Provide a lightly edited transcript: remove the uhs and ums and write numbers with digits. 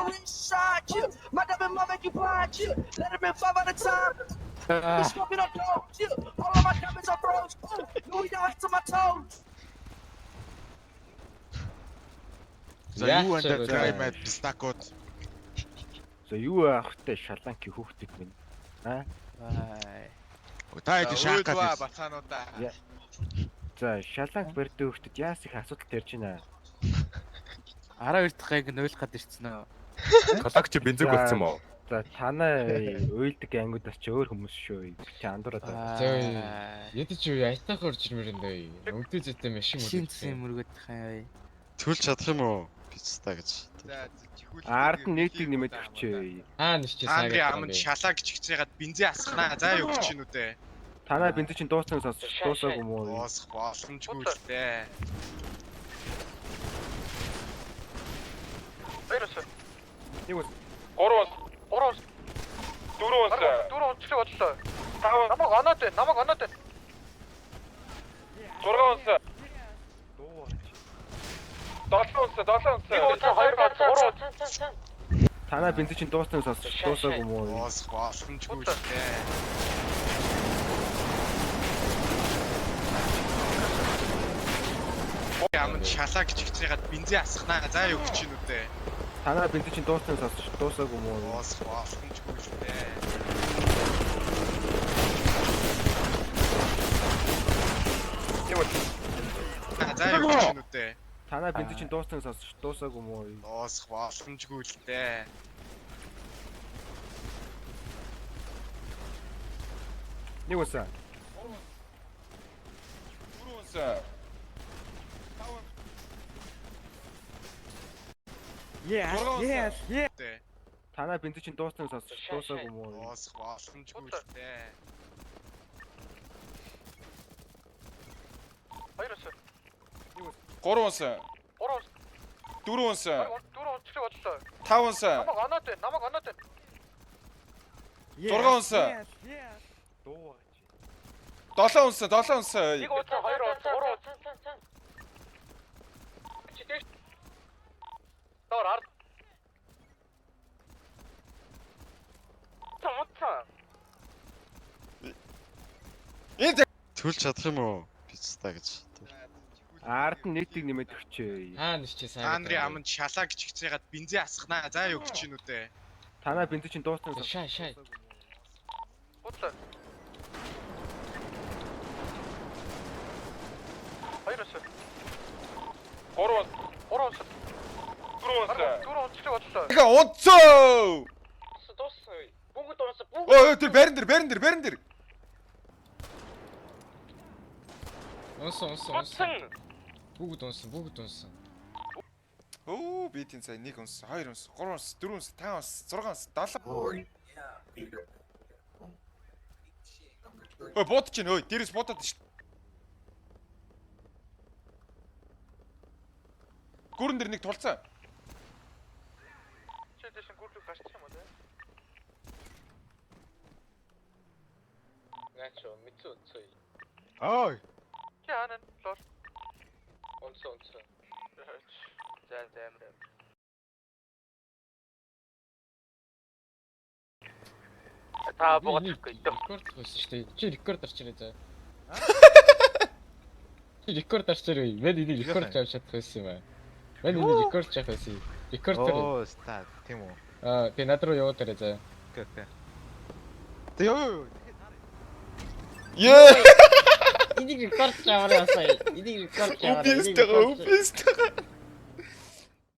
my wrist shine, chill. My diamond mom make you blind, chill. Let him in 5 at a time. We smoking on dope, chill. All of my diamonds are froze. Louis down to my toes. За юу андаа драймад пистакод. За юу авахтай шаланки хүүхдүүд минь. Аа. Та хэд шаах гэж. бацаануудаа. За шаланк бэрдэ хүүхдүүд яас их асуудал төрж байна. 12 дахь анги нойлох гээд ирсэн нөө. Коллагч бензиг болсон юм уу? За танаа уйлдаг ангиудаас ч өөр хүмүүс шүү. Чи андуураад байна. Ядаж юу айтах орж ирмээр энэ. Өвдөө зэтэй машин Шинцсэн мөргөд хай. Төлж чадах юм уу? Писта гэж. За Ард нь нийтийг нэмээд өгчээ. Ниш чи Англи аманд шалаа гэж хичээгээд бензин асахнаа. За юу гэж юм үү те. Танаа бензин чинь дууссан дуусаагүй юм уу? Дуусах боломжгүй л дээ. Баярлалаа. Юу вэ? 3 4 чиг бодлоо. Намайг оноод байна. 6 унс. 7 унс. 2 Танаа бензин чинь дууссан дуусаагүй юм уу? Дуусах боломжгүй л дээ. Аманд шалаа гэж хичээгээд бензин асахнаа. За юу гэж юм үү те. Танаа бензин чинь дууссан дуусаагүй юм уу? Дуусах боломжгүй л дээ. За юу гэж юм үү те. Танаа бензин чинь дууссан дуусаагүй юм уу? Дуусах боломжгүй л дээ. Юу вэ? Yes. Танаа бензин чинь дууссан дуусаагүй юм уу? Дуусах боломжгүй л дээ. Баярлалаа. 3 унс. 4 унс. 4 чиг бодлоо. 5 унс. Намайг оноод байна. 6 унс. 7 унс. 7 унс. 1 унс 2 унс 3 унс. Читэй. Тоор ард. Төлж чадах юм уу? Писта гэж. Ард нь нийтийг нэмээд өгчээ. Ниш чи Англи аманд шалаа гэж хичээгээд бензин асахнаа. За юу гэж юм үү те. Танаа бензин чинь дууссан шай. Бодлоо. Баярлалаа. 3 унс. 4 унс чиг бодлоо. Яга унцоо. Дууссан. Бүгд дууссан. Ой тэр барин дээр. Унсан. Бүгд унсан. Оо би тийм сая 1 унс, 2 унс, 3 унс, 4 унс, 5 унс, 6 унс, 7. Ой бот чинь ой дээрээс ботоод шүү. Гүрэн дээр нэг тулцаа. Чи дэшин гүрдэг гашчих юм уу те? Начо мицуцой. Ой. Чи хаана лол. Унсан. За амир. Та богохгүй. Рекорд хийсэн шүү дээ. Чи рекорд арчирээ заа. Чи рекорд арчирээ. Мен энийг рекорд авч чадах байсан юм аа. Мен энийг рекорд авах байсан. Рекорд тэр. Оо, ста, тийм үү. Би над руу яваад тарай заа. Окей. Тэ ёо. Ее. Энийг рекорд аваад яваасаа. Энийг рекорд аваад. Убист.